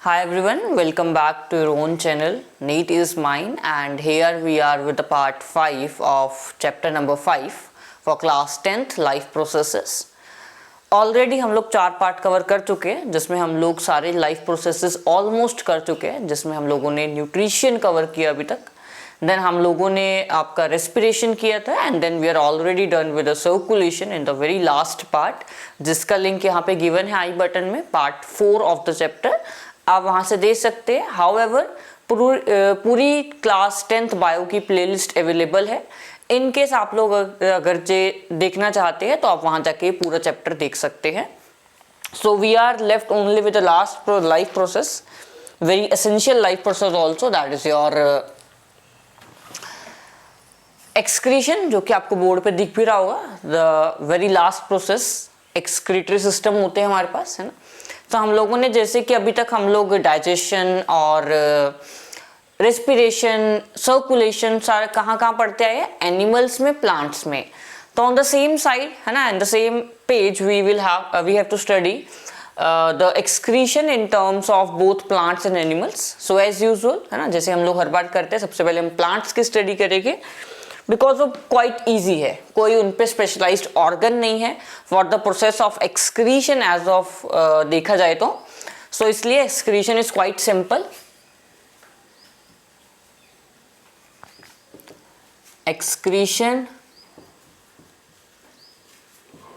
Hi everyone, welcome back to your own channel. NEET is mine, and here we are with the part 5 of chapter number 5 for class 10th life processes. Already हम लोग 4 part cover कर चुके हैं जिसमें हम लोग सारे life processes almost कर चुके हैं, जिसमें हम लोगों ने न्यूट्रिशन कवर किया अभी तक, देन हम लोगों ने आपका रेस्पिरेशन किया था, and then we are already done with the circulation in the very last part, जिसका लिंक यहाँ पे गिवन है आई बटन में, पार्ट 4 ऑफ द चैप्टर. आप वहाँ से देख सकते हैं. हाउएवर पूरी क्लास 10th बायो की प्लेलिस्ट अवेलेबल है. इन केस आप लोग अगर देखना चाहते हैं तो आप वहाँ जाके पूरा चैप्टर देख सकते हैं. So we are left only with the last life process, very essential life process also, that is your excretion, जो कि आपको बोर्ड पे दिख भी रहा होगा. The very last process excretory system होते हैं हमारे पास, है ना. तो हम लोगों ने जैसे कि अभी तक हम लोग डाइजेशन और रेस्पिरेशन, सर्कुलेशन सारा कहाँ पढ़ते आए हैं, एनिमल्स में, प्लांट्स में. तो ऑन द सेम साइड, है ना, in the same page we have to study the excretion in terms of both plants and animals. So as usual, है ना, जैसे हम लोग हर बार करते हैं, सबसे पहले हम प्लांट्स की स्टडी करेंगे बिकॉज वो क्वाइट ईजी है, कोई उन पे स्पेशलाइज्ड ऑर्गन नहीं है for the process of excretion as of देखा जाए तो. सो इसलिए excretion is quite simple. excretion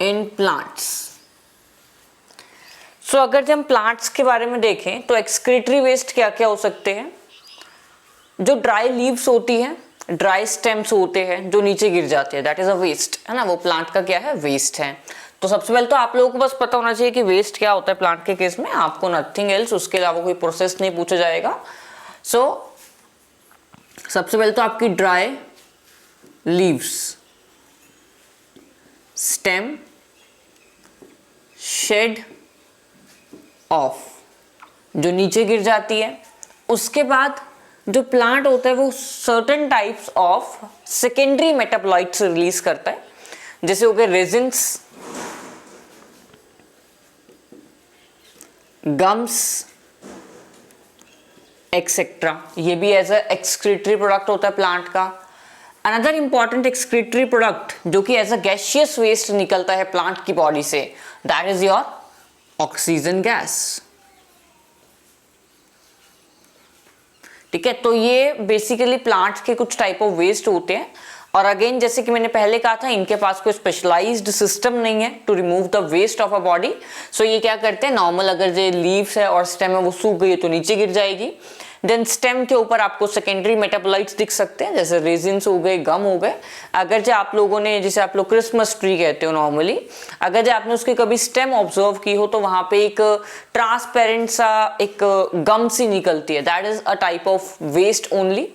in plants. So अगर जब हम प्लांट्स के बारे में देखें तो एक्सक्रीटरी वेस्ट क्या क्या हो सकते हैं. जो ड्राई लीव्स होती हैं, ड्राई स्टेम्स होते हैं जो नीचे गिर जाते हैं, दैट इज अ वेस्ट, है ना, वो प्लांट का क्या है, वेस्ट है. तो सबसे पहले तो आप लोगों को बस पता होना चाहिए कि वेस्ट क्या होता है प्लांट के केस में, आपको नथिंग एल्स, उसके अलावा कोई प्रोसेस नहीं पूछा जाएगा. सो सबसे पहले तो आपकी dry leaves, stem, shed off, जो नीचे गिर जाती है. उसके बाद जो प्लांट होता है वो certain types of secondary metabolites release करता है, जैसे हो गए रेजिन्स, गम्स एक्सेट्रा. ये भी एज अ एक्सक्रीटरी प्रोडक्ट होता है प्लांट का. अनदर इंपॉर्टेंट एक्सक्रीटरी प्रोडक्ट जो कि एज अ गैसियस वेस्ट निकलता है प्लांट की बॉडी से, that is your oxygen gas. ठीक है, तो ये बेसिकली प्लांट्स के कुछ टाइप ऑफ वेस्ट होते हैं. और अगेन जैसे कि मैंने पहले कहा था, इनके पास कोई स्पेशलाइज्ड सिस्टम नहीं है to remove the waste of a body. So ये क्या करते हैं, नॉर्मल अगर जो लीव्स है और स्टेम है वो सूख गई है तो नीचे गिर जाएगी. देन स्टेम के ऊपर आपको सेकेंडरी मेटाबोलाइट्स दिख सकते हैं, जैसे रेजिन्स हो गए, गम हो गए. अगर जो आप लोगों ने, जिसे आप लोग क्रिसमस ट्री कहते हो नॉर्मली, अगर जो आपने उसकी कभी स्टेम ऑब्जर्व की हो तो वहां पे एक ट्रांसपेरेंट सा एक गम सी निकलती है, that is a type of waste only.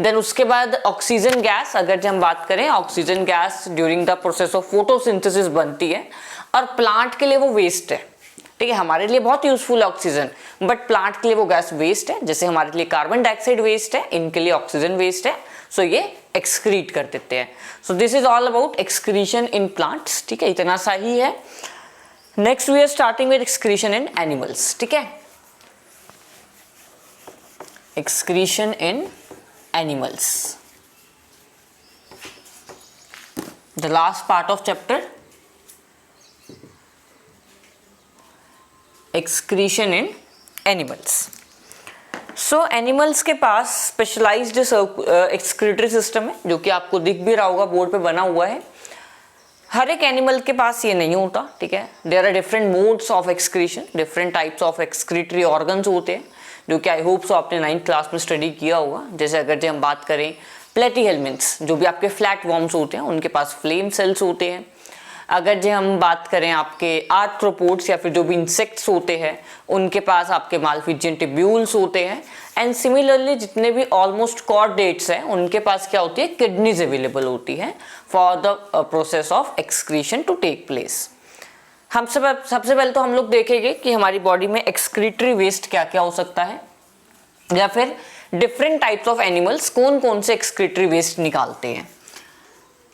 Then उसके बाद ऑक्सीजन गैस, अगर जब हम बात करें, oxygen gas during the process of photosynthesis बनती है और प्लांट के लिए वो वेस्ट है. ठीक है, हमारे लिए बहुत यूजफुल है ऑक्सीजन, बट प्लांट के लिए वो गैस वेस्ट है. जैसे हमारे लिए कार्बन डाइऑक्साइड वेस्ट है, इनके लिए ऑक्सीजन वेस्ट है. सो ये एक्सक्रीट कर देते हैं. So this is all about excretion in plants. ठीक है, इतना सा ही है. Next we are starting with excretion in animals. ठीक है, excretion in animals, the last part of chapter, excretion in animals. So animals के पास स्पेशलाइज्ड एक्सक्रीटरी सिस्टम है, जो कि आपको दिख भी रहा होगा, बोर्ड पे बना हुआ है. हर एक एनिमल के पास ये नहीं होता. ठीक है, there are different modes of excretion, different types of excretory organs होते हैं, जो कि आई होप सो आपने 9th क्लास में स्टडी किया होगा. जैसे अगर जो हम बात करें प्लेटीहेल्मिन्थ्स, जो भी आपके फ्लैट वॉर्म्स होते हैं, उनके पास फ्लेम सेल्स होते हैं. अगर जो हम बात करें आपके आर्थ्रोपोड्स या फिर जो भी इंसेक्ट्स होते हैं, उनके पास आपके मालफिजियन टिब्यूल्स होते हैं. एंड सिमिलरली जितने भी ऑलमोस्ट कॉर्डेट्स हैं, उनके पास क्या होती है, किडनीज अवेलेबल होती है for the process of excretion to take place. हम सबसे पहले तो हम लोग देखेंगे कि हमारी बॉडी में एक्सक्रीटरी वेस्ट क्या क्या हो सकता है, या फिर डिफरेंट टाइप्स ऑफ एनिमल्स कौन कौन से एक्सक्रीटरी वेस्ट निकालते हैं.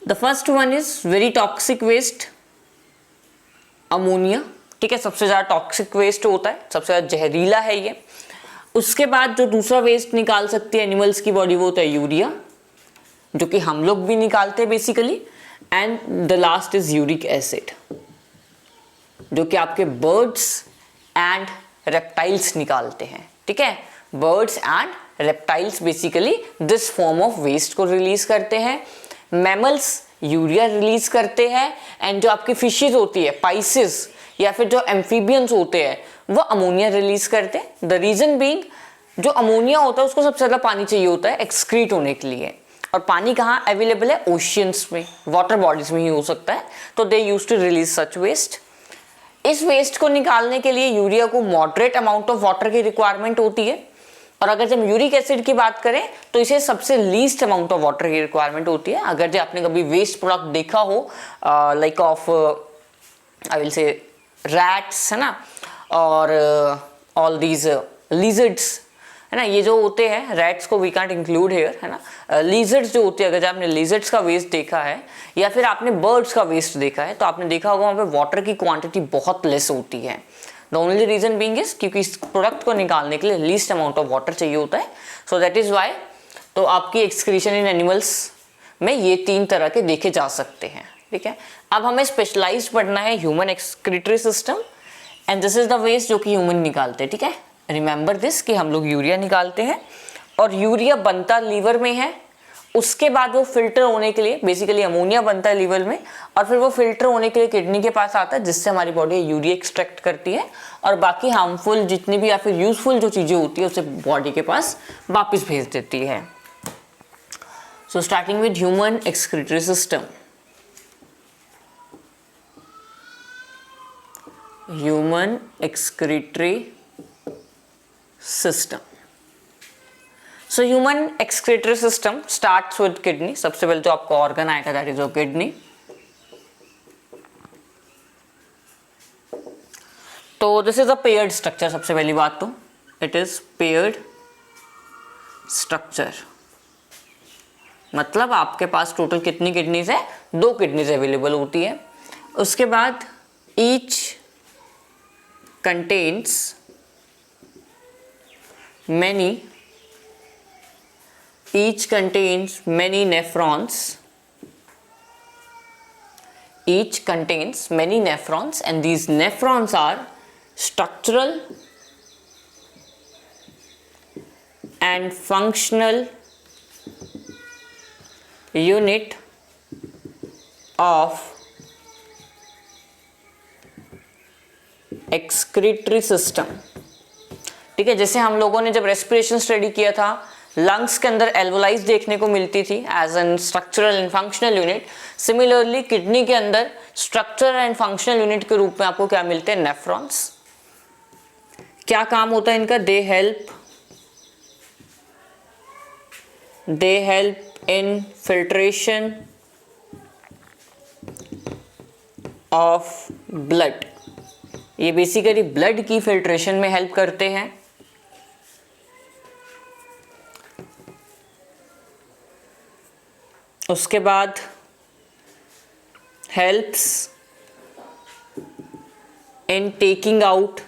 The first one is very toxic waste, ammonia. ठीक है, सबसे ज़्यादा टॉक्सिक वेस्ट होता है, सबसे ज़्यादा जहरीला है ये। उसके बाद जो दूसरा वेस्ट निकाल सकती है एनिमल्स की बॉडी वो होता है यूरिया, जो कि हम लोग भी निकालते हैं basically. And the last is uric acid, जो कि आपके बर्ड्स एंड रेप्टाइल्स निकालते हैं। ठीक है, birds and reptiles basically this form of waste को रिलीज करते हैं। मैमल्स यूरिया रिलीज करते हैं, एंड जो आपकी फिशेज होती है, पाइसेस या फिर जो एम्फीबियंस होते हैं, वो अमोनिया रिलीज करते हैं। द रीजन बीइंग, जो अमोनिया होता है उसको सबसे ज़्यादा पानी चाहिए होता है एक्सक्रीट होने के लिए, और पानी कहाँ अवेलेबल है? ओशियंस में, वाटर बॉडीज में ही हो सकता है। तो they use to release such waste. इस वेस्ट को निकालने के लिए यूरिया को मॉडरेट अमाउंट ऑफ वाटर की रिक्वायरमेंट होती है, और अगर जब यूरिक एसिड की बात करें तो इसे सबसे लीस्ट अमाउंट ऑफ वाटर की रिक्वायरमेंट होती है। अगर जो आपने कभी वेस्ट प्रोडक्ट देखा हो like of I will say rats, है ना, और ऑल दीज लिजर्ड्स, है ना, ये जो होते हैं, रैट्स को वी कांट इंक्लूड हियर, है ना, लिजर्ड्स जो होते हैं, अगर आपने लिजर्ड्स का वेस्ट देखा है या फिर आपने बर्ड्स का वेस्ट देखा है, तो आपने देखा होगा वहाँ पे वाटर की क्वांटिटी बहुत लेस होती है। The only reason being is क्योंकि इस प्रोडक्ट को निकालने के लिए लीस्ट अमाउंट ऑफ वाटर चाहिए होता है, सो दैट इज वाई। तो आपकी एक्सक्रीशन इन एनिमल्स में ये 3 तरह के देखे जा सकते हैं। ठीक है, अब हमें स्पेशलाइज्ड पढ़ना है human excretory system, and this is the waste जो कि ह्यूमन निकालते हैं। ठीक है, रिमेंबर दिस कि हम लोग यूरिया निकालते हैं, और यूरिया बनता लीवर में है, उसके बाद वो फिल्टर होने के लिए बेसिकली अमोनिया बनता है लीवर में, और फिर वो फिल्टर होने के लिए किडनी के पास आता है, जिससे हमारी बॉडी यूरिया एक्सट्रैक्ट करती है, और बाकी हार्मफुल जितनी भी या फिर यूजफुल जो चीज़ें होती है उसे बॉडी के पास वापस भेज देती है। So starting with human excretory system. Human excretory system. So human excretory system starts with kidney. सबसे पहले जो आपका ऑर्गन आएगा दैट इज योर किडनी। तो this is a paired structure. सबसे पहली बात तो इट इज पेयर्ड स्ट्रक्चर, मतलब आपके पास टोटल कितनी किडनीज है? 2 किडनीज अवेलेबल होती है। उसके बाद each contains many each contains many nephrons, each contains many nephrons, and these nephrons are structural and functional unit of excretory system। ठीक है, जैसे हम लोगों ने जब रेस्पिरेशन स्टडी किया था, लंग्स के अंदर एल्वोलाइज देखने को मिलती थी as an structural and functional unit, similarly kidney के अंदर स्ट्रक्चरल एंड फंक्शनल यूनिट के रूप में आपको क्या मिलते हैं? नेफ्रॉन्स। क्या काम होता है इनका? They help in filtration of blood. ये बेसिकली ब्लड की फिल्ट्रेशन में हेल्प करते हैं। उसके बाद helps in taking out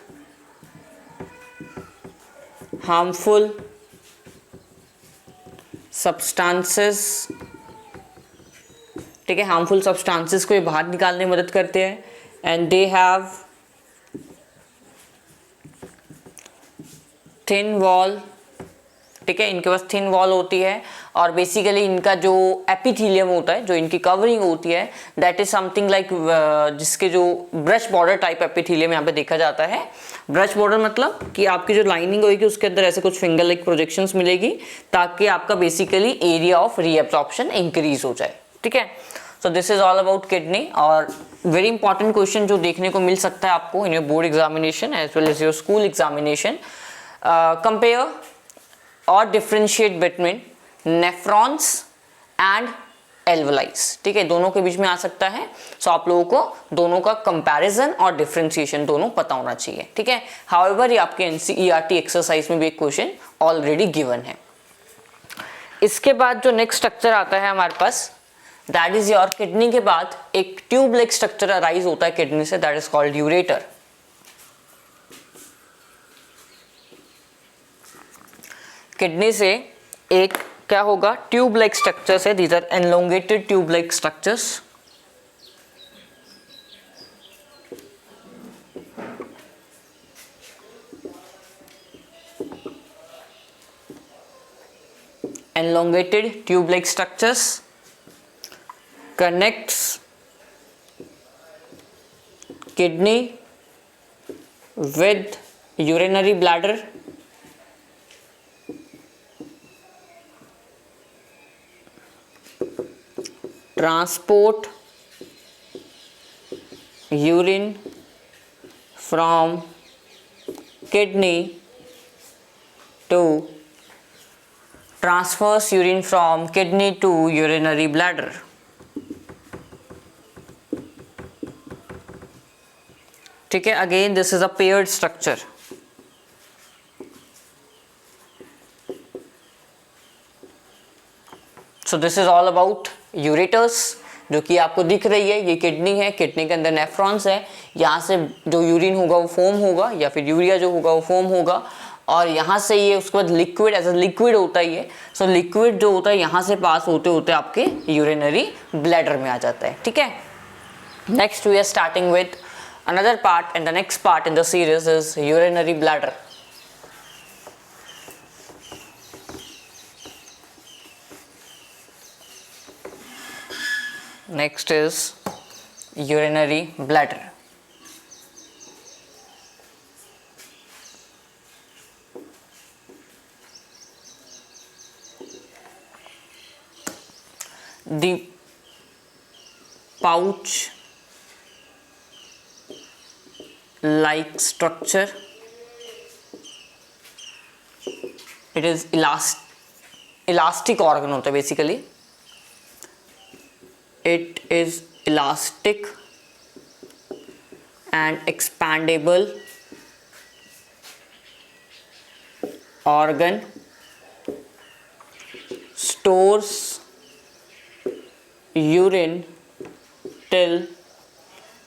harmful substances. ठीक है, हार्मफुल सब्सटेंसेस को ये बाहर निकालने में मदद करते हैं। And they have thin wall. ठीक है, इनके पास थिन वॉल होती है, और बेसिकली इनका जो एपिथेलियम होता है, जो इनकी कवरिंग होती है, दैट इज समथिंग लाइक जिसके जो ब्रश बॉर्डर टाइप एपिथेलियम यहाँ पे देखा जाता है। ब्रश बॉर्डर मतलब कि आपकी जो लाइनिंग होगी उसके अंदर ऐसे कुछ फिंगर लाइक प्रोजेक्शंस मिलेगी, ताकि आपका basically area of reabsorption increase हो जाए। ठीक है, so this is all about kidney. और वेरी इंपॉर्टेंट क्वेश्चन जो देखने को मिल सकता है आपको in your board examination as well as your school examination, compare और differentiate between nephrons and alveoli. ठीक है, दोनों के बीच में आ सकता है। सो आप लोगों को दोनों का कंपैरिजन और डिफ्रेंशिएशन दोनों पता होना चाहिए। ठीक है, हाउएवर ये आपके एनसीईआरटी एक्सरसाइज में भी एक क्वेश्चन ऑलरेडी गिवन है। इसके बाद जो नेक्स्ट स्ट्रक्चर आता है हमारे पास, दैट इज योर किडनी के बाद एक ट्यूब लाइक स्ट्रक्चर अराइज होता है किडनी से, that is called ureter. Kidney से एक क्या होगा, ट्यूब लाइक स्ट्रक्चर्स है, these are elongated tube like structures. elongated tube like structures connects kidney with urinary bladder, transport urine from kidney to transfers urine from kidney to urinary bladder. ठीक है, again this is a paired structure. So this is all about ureters, जो कि आपको दिख रही है, ये kidney है, किडनी के अंदर नेफ्रॉन्स है, यहाँ से जो यूरिन होगा वो फोम होगा या फिर यूरिया जो होगा वो फोम होगा, और यहाँ से ये उसके बाद लिक्विड एज अ लिक्विड होता ही है। सो लिक्विड जो होता है यहाँ से पास होते होते आपके यूरिनरी ब्लैडर में आ जाता है। ठीक है, next we are starting with another part, and the next part in the series is urinary bladder. Next is urinary bladder. The pouch like structure, it is elastic organ होता है basically. It is elastic and expandable organ, stores urine till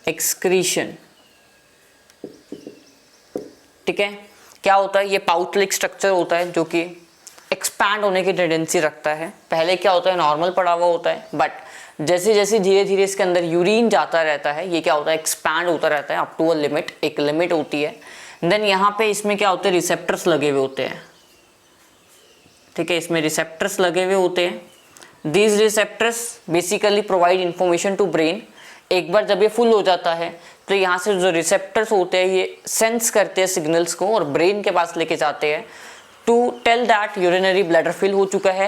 excretion। ठीक है, क्या होता है, ये pouch like structure होता है जो कि एक्सपैंड होने की टेंडेंसी रखता है। पहले क्या होता है, नॉर्मल पड़ा हुआ होता है, बट जैसे जैसे धीरे धीरे इसके अंदर यूरिन जाता रहता है, ये क्या होता है, एक्सपैंड होता रहता है अप टू अ लिमिट, एक लिमिट होती है। देन यहाँ पे इसमें क्या होते हैं, रिसेप्टर्स लगे हुए होते हैं। ठीक है, इसमें रिसेप्टर्स लगे हुए होते हैं। These receptors basically provide information to brain. एक बार जब ये फुल हो जाता है तो यहाँ से जो रिसेप्टर्स होते हैं ये सेंस करते हैं सिग्नल्स को और ब्रेन के पास लेके जाते हैं to tell that urinary bladder fill हो चुका है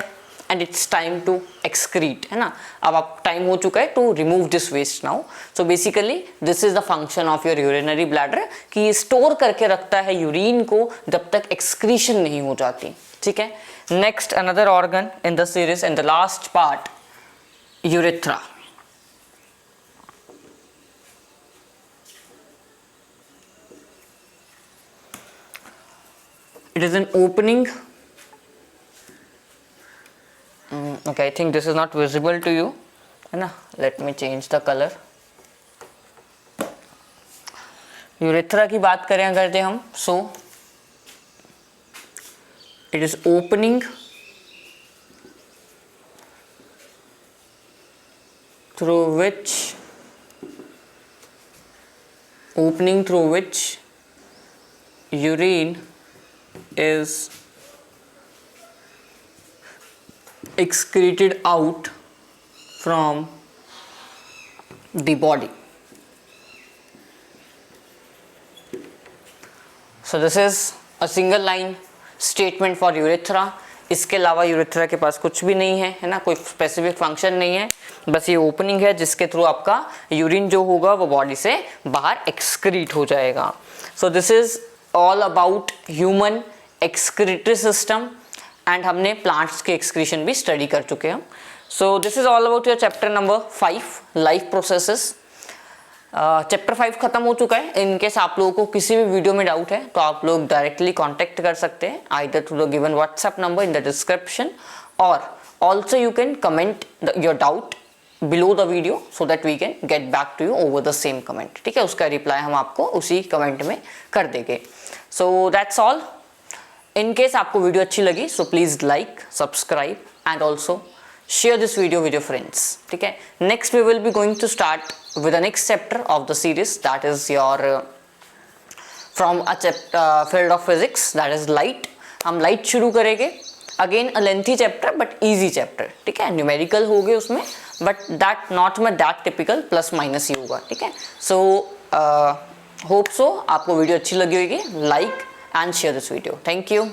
and it's time to excrete, है ना। अब आप टाइम हो चुका है to remove this waste now. So basically this is the function of your urinary bladder कि ये स्टोर करके रखता है यूरिन को जब तक एक्सक्रीशन नहीं हो जाती। ठीक है, next another organ in the series and the last part, urethra. It is an opening. Okay, I think this is not visible to you, है ना। Let me change the color. Urethra की बात करें अगर हम, so it is opening through which urine is excreted out from the body. So this is a single line statement for urethra. इसके अलावा urethra के पास कुछ भी नहीं है, है ना, कोई स्पेसिफिक फंक्शन नहीं है, बस ये ओपनिंग है जिसके थ्रू आपका यूरिन जो होगा वो बॉडी से बाहर एक्सक्रीट हो जाएगा। सो this is all about human excretory system and हमने प्लांट्स के एक्सक्रीशन भी स्टडी कर चुके हैं। So this is all about your chapter number 5, life processes. Chapter 5 खत्म हो चुका है। इनकेस आप लोगों को किसी भी वीडियो में डाउट है तो आप लोग डायरेक्टली कांटेक्ट कर सकते हैं either through the given WhatsApp number in the description, और also you can comment your doubt below the video so that we can get back to you over the same comment. ठीक है, उसका reply हम आपको उसी comment में कर देंगे। So that's all. In case आपको वीडियो अच्छी लगी so please like, subscribe and also share this video with your friends. ठीक है, next we will be going to start with the next chapter of the series, that is your from a chapter field of physics, that is light. हम light शुरू करेंगे, again a lengthy chapter but easy chapter. ठीक है, numerical होगे उसमें but that not में that typical plus minus ही होगा. ठीक है, so hope so आपको वीडियो अच्छी लगी होगी. Like and share this video. Thank you.